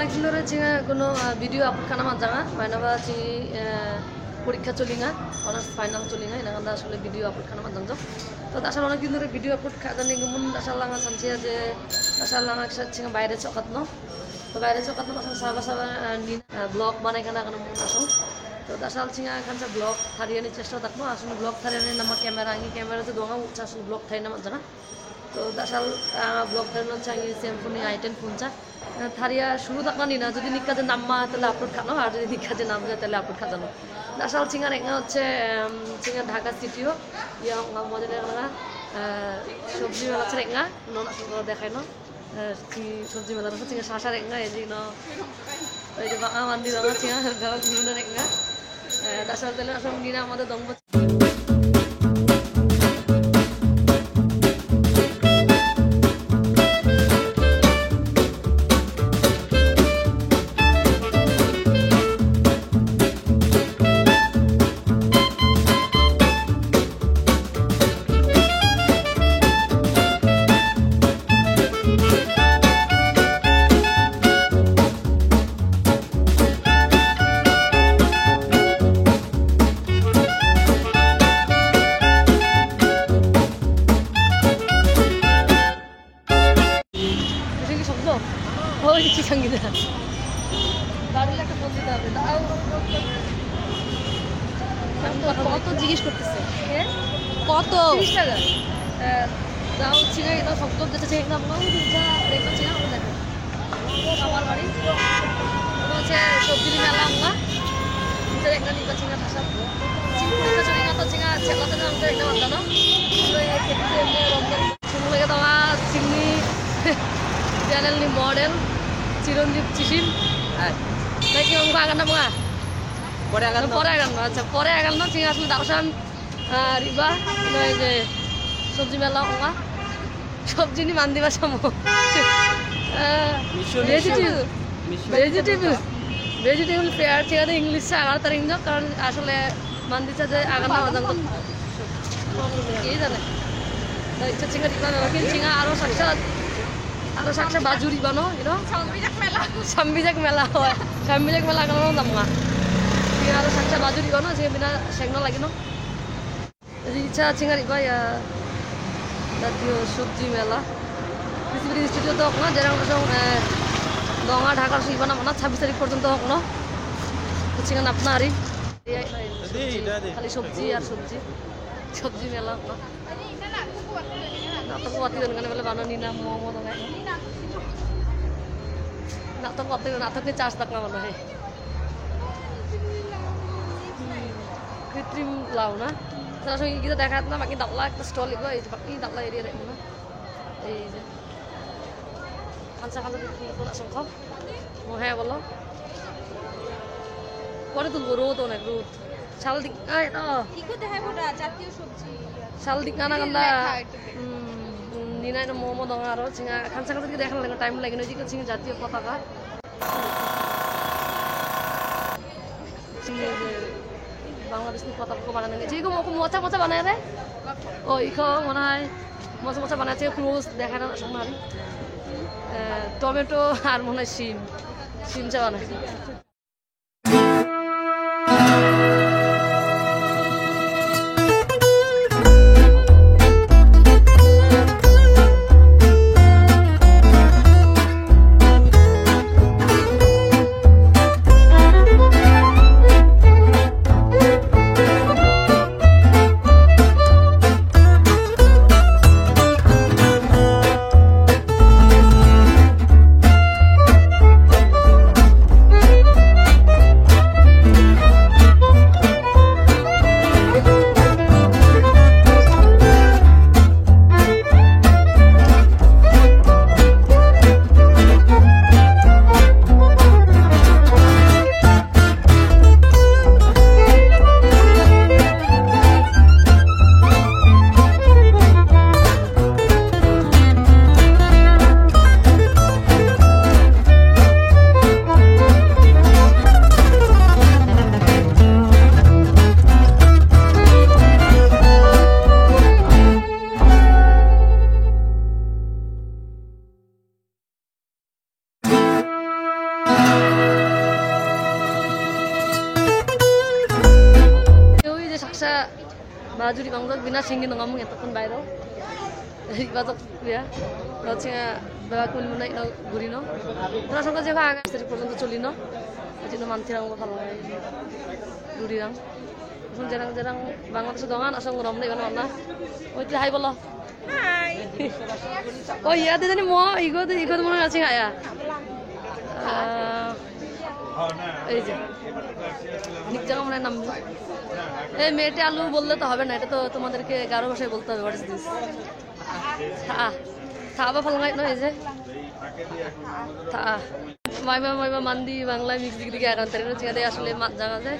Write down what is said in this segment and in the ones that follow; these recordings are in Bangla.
অনেক দিন ধরে কোনো ভিডিও আপলোড খানা মাত জাঙা মাইনাবা পরীক্ষা চলি না অনার্স ফাইনাল চলি না এনাকান্দা আসলে ভিডিও আপলোড খানা মাত জাংজ তো আসলে অনেক দিন ধরে ভিডিও আপলোড খাজানি গুমুন আসলে লাঙা সানছে যে আসলে লাঙা একসাথে বাইরে চকাত ন তো বাইরে চকাত ন আসলে সাবা সাবা ব্লগ বানাই খানা কারণ মন আসো তো আসলে চিঙা খানসা ব্লগ থারিয়ানি চেষ্টা থাকবো আসলে ব্লগ থারিয়ানি নামা ক্যামেরা আঙ্গি ক্যামেরাতে দোঙা উঠছে আসলে ব্লগ থারি নামাত জানা তো আসলে ব্লগ থারিনো চাঙ্গি স্যামফোনি আইটেন ফুনচা থারিয়া শুরু থাকনা নি না যদি নিকাজে নামা তাহলে আপলোড খানো আর যদি নিকাজে নাম যায় তাহলে আপলোড খাজানো আসলে চিঙার এঙ্গা হচ্ছে চিঙা ঢাকা সিটিও ইয়া মজা না সবজি মেলা ছে এঙ্গা দেখায় ন সবজি মেলা চিঙা শাসার এঙ্গা এই যে ওই যে বাঙা মান্দি বাঙা চিঙা গাওয়া ঘুরনের এঙ্গা আসলে তাহলে আসলে নিনা আমাদের দম্ব চিকাঙ্গিদা বাড়ির একটা ফোন দিতে হবে কত জিজ্ঞেস করতেছে কত 30 টাকা দাও চিঙা এটা শক্ত যেতে চাই না আপনার দেখো চিঙা দেখো আমার বাড়ি হচ্ছে সবজি মেলা আমরা একটা নিকা চিঙা ভাষা চিংড়ি চিঙা তো চিঙা ছেলাতে আমাদের একটা বান্ধা না খেতে রমজান শুরু লেগে তোমার চিংড়ি চ্যানেল নি মডেল চিরঞ্জিত চিসিম নাকি অঙ্ক আগান না মা পরে আগান না আচ্ছা পরে আগান না চিঙা আসলে দাওসান রিবা এই যে সবজি মেলা অঙ্কা সবজি নি মান দিবা সামো ভেজিটেবল ফেয়ার ঠিক আছে ইংলিশে আগার তার ইংজ কারণ আসলে মান দিচ্ছে যে আগান না বাজান কি জানে ইচ্ছা চিঙা রিবা চিঙা আরো সাক্ষা বাজুরি বানো সাম্বিজাক মেলা হয় সাম্বিজাক মেলা কেন দামা আরো সাক্ষা বাজুরি বানো যে বিনা সেগনো লাগি ন ইচ্ছা চিঙারি বা জাতীয় সবজি মেলা পৃথিবীর ইনস্টিটিউট হোক না যেরকম দঙা ঢাকার সুইবানা মানা 26 তারিখ পর্যন্ত হোক না চিঙান আপনারই খালি সবজি আর সবজি মেলা হোক না nato wati don kan bele bano nina momo dong ai nato ke charge tak na bano hai kritrim lau na tara so kita dekat na baki dakla ekta stall ibo ei baki dakla area re na ei je kansa di kona songkho mo hai bolo pore tulbo road onek road shal dik ai to iko dekhai boda jatiyo sobji shal dik na ganda নিনাই momo দঙা আর চিঙা খানসা খানসা দিকে দেখার লাগে টাইম লাগে না যে চিঙা জাতীয় পতাকা বাংলাদেশ পতাকা বানানো যে মোচা মোচা বানায় রে ও ইখো মনে হয় মোচা মোচা বানাচ্ছে ক্রুজ দেখা না সময় টমেটো আর মনে হয় শিম চা বানায় juri bangjak bina singi nangam ngetakun bayro ibadok ya lochinga ba kul munai no gurino tara sanga jega aga seri porjonto cholino ejino manthirang lo bhalo lai durirang এখন jarang jarang বাংলাদেশে দোকান আসং রমলে এখানে না ওই হাই বলো হাই ও ইয়া দে জানি মো ইগো মনে আছে আয়া এই যে নিক জায়গা মনে নাম এই মেটে আলু বললে তো হবে না এটা তো তোমাদেরকে 11 ভাষায় বলতে হবে হোয়াট ইজ দিস থাবা ফলঙাই না এই যে থা মাইবা মান্দি বাংলা মিক্স দিকে আগান তারে চিয়াদে আসলে মাত জায়গা যায়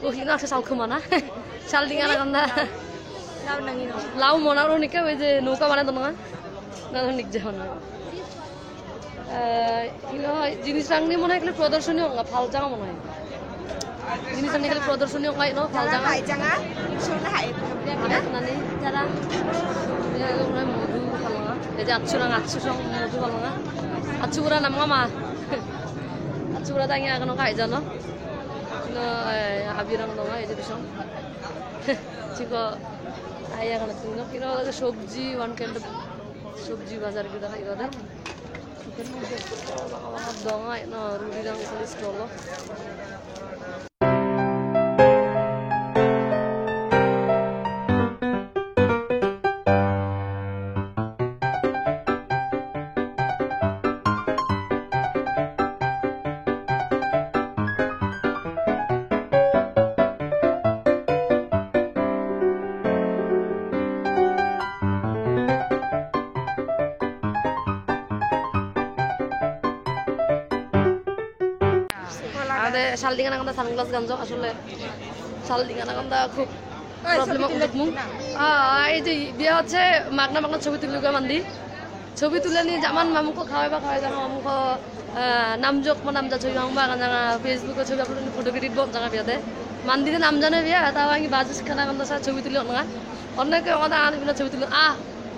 ওহিনো আছে সালখো মানা শালডিঙা নাগান্দা লাউ মনারো নিকে ওই যে নৌকা বানায় তো না নিক যখন জিনিস রাংনি মনে হয় প্রদর্শনী অঙ্গা ফাল জায়গা মনে হয় জিনিস রাংনি খালি প্রদর্শনী অঙ্গাই ন ফাল জায়গা যারা মধু ফালঙা এই যে আটশো সং মধু ফালঙা আটশোগুড়া নামা মা আটশোগুড়া দাঙি আগানো খাই জানো আবিরাং দঙা এই যে বিশং চিকো আইয়া কানা তিনো কিনো সবজি ওয়ান কাইন্ড অফ সবজি বাজার কি দেখা ইগদে দঙা না রুডিরাং স্টল শালডিঙা নাগান্দা সানগ্লাস গাঞ্জ আসলে শালডিঙা নাগান্দা খুব প্রবলেম মুখ এই যে বিয়ে হচ্ছে মাগনা মাগনা ছবি তুলি মান্দি ছবি তুলে নিয়ে জামান মামুকো খাওয়াই জানো মামুকো নামজক নামজা ছবি মামবা জানা ফেসবুকে ছবি আপলোড ফটো ক্রেডিট বক জানা বিয়াতে মান্দিতে নাম জানে বিয়া তাও আমি বাজুস খানা গান্দা ছবি তুলি অনগা অনেকে আমাদের আন বিনা ছবি তুলি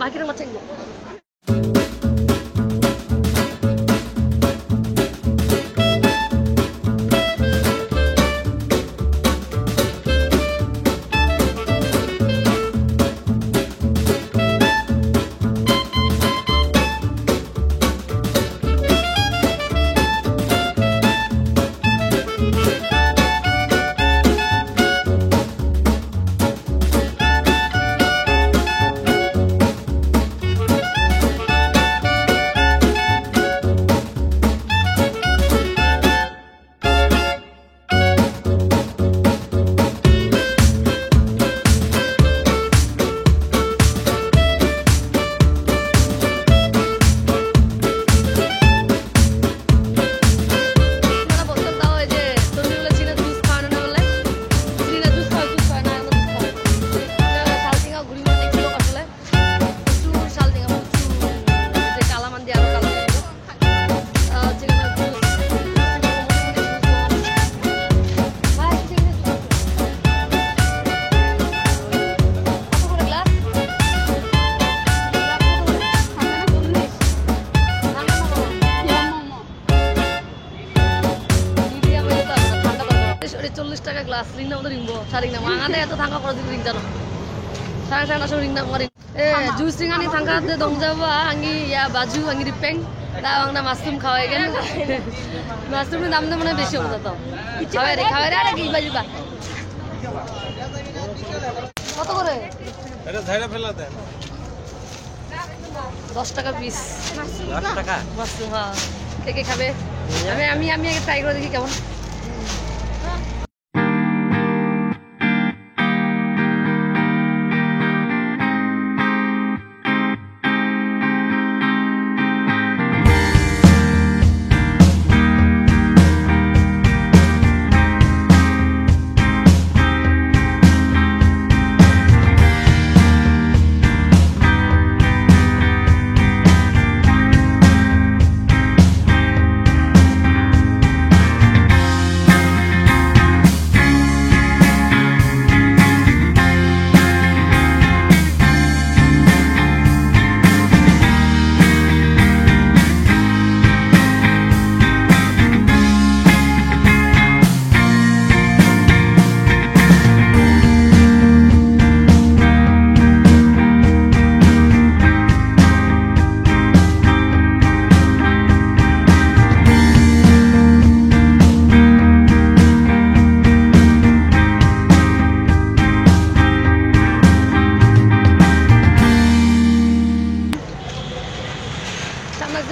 বাকিরা মাছ গ্লাস রিং না ওদের রিংবো সারিং না মাঙাতে এত থাঙ্কা করে দিন রিং জানো সাং সাং নাসো রিং না মারি জুস রিং আনি থাঙ্কা দে দং যাবা আঙ্গি ইয়া বাজু আঙ্গি রিপেং তা আংনা মাশরুম খাওয়াই গেল মাশরুমের দাম তো মনে বেশি হতো তো খাওয়াই রে আরে কি বাজিবা কত করে এটা ধাইরা ফেলা দেন 10 টাকা পিস 10 টাকা মাশরুম হ্যাঁ কে খাবে আমি আগে ট্রাই করে দেখি কেমন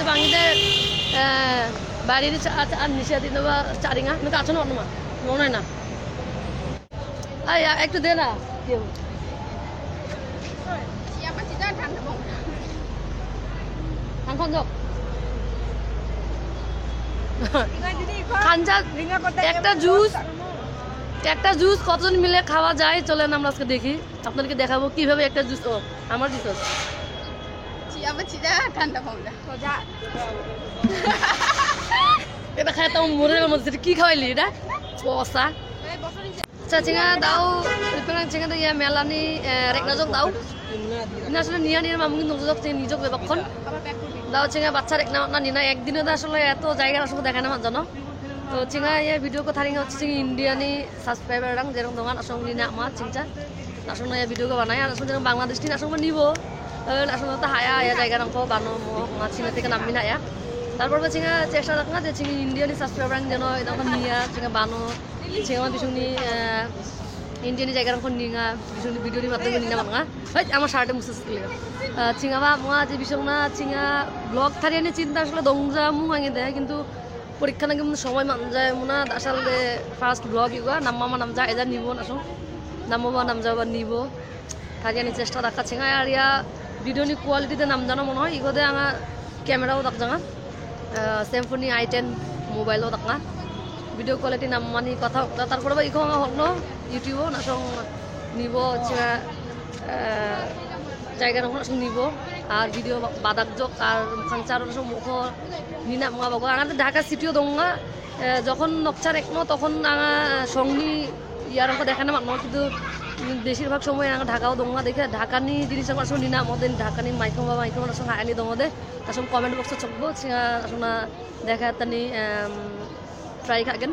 Asa bangide bari ni nisha din ba charinga nuka acho no ma no na ay ekটু দে না কেউ siapa sih dah kan bang ধান খঞ্জক ingat jadi খাঞ্জা একটা জুস কতজন মিলে খাওয়া যায় চলেন আমরা আজকে দেখি আপনাদেরকে দেখাবো কিভাবে একটা জুস ও আমার juice siapa sih dah kan bang kau jah এটা খায় তাও মরে যাবে মধ্যে কি খাওয়াইলি এটা অবস্থা আচ্ছা চিঙা দাও রিপেয়ারিং চিঙা তো ইয়া মেলানি রেকনাজক দাও না আসলে নিয়া নিয়ে মামুকি নজক নিজক বেবক্ষণ দাও চিঙা বাচ্চা রেকনা না নিনা একদিনে তো আসলে এত জায়গা আসলে দেখায় না জানো তো চিঙা ইয়া ভিডিও ko tharing হচ্ছে চিঙা ইন্ডিয়ানি সাবস্ক্রাইবার রাং যেরকম দোকান আসলে নিনা আমা চিংচা আসলে ইয়া ভিডিও ko বানাই আর আসলে বাংলাদেশ টিন আসলে নিবো আসলে তো হায়া ইয়া জায়গা রাং ko বানো মা চিঙা থেকে নামি না ইয়া তারপর চিঙা চেষ্টা রাখ না যে চিঙা ইন্ডিয়ানি সাবস্ক্রাইবার রাং যেন এরকম নিয়া চিঙা বানো চিঙা বিশুনি ইন্ডিয়ানি জায়গা রাং নিঙা বিশুনি ভিডিওর মাধ্যমে নিনা বাঙা হয় আমার শার্টে মুসে স্কিলে চিঙা বা মা যে বিষয় না চিঙা ব্লগ থারিয়ানি চিন্তা আসলে দংজা মু ভাঙে দেয় কিন্তু পরীক্ষা নাকি সময় মান যায় মুনা আসলে ফার্স্ট ব্লগ ইউগা নাম্মা নাম যা এজা নিব আসুন নামবা নাম যাবা নিব থারিয়ানি চেষ্টা রাখা চিঙা আর ইয়া ভিডিওনি কোয়ালিটিতে নাম জানা মনে হয় ইগোদে আঙা ক্যামেরাও দাক জাঙা স্যামসুং i10 মোবাইলও দাক না ভিডিও কোয়ালিটি নাম মানি কথা তারপরে বা ইখো হক ন ইউটিউবও নাসং নিব চিঙা জায়গা রকম আসলে নিব আর ভিডিও বাদাক যোগ আর খাঞ্চার মুখ নিনা মা বাবা আঙা ঢাকা সিটিও দঙ্গা যখন নকচার একনো তখন আঙা সঙ্গী ইয়ার অঙ্ক দেখা না মানো কিন্তু বেশিরভাগ সময় আঙা ঢাকাও দঙ্গা দেখে ঢাকানি জিনিস আসলে নিনা আমাদের ঢাকানি মাইকম বা মাইকম আসলে আইনি দঙ্গ দে আসলে কমেন্ট বক্সে চকবো আসলে দেখা তানি ট্রাই খাগেন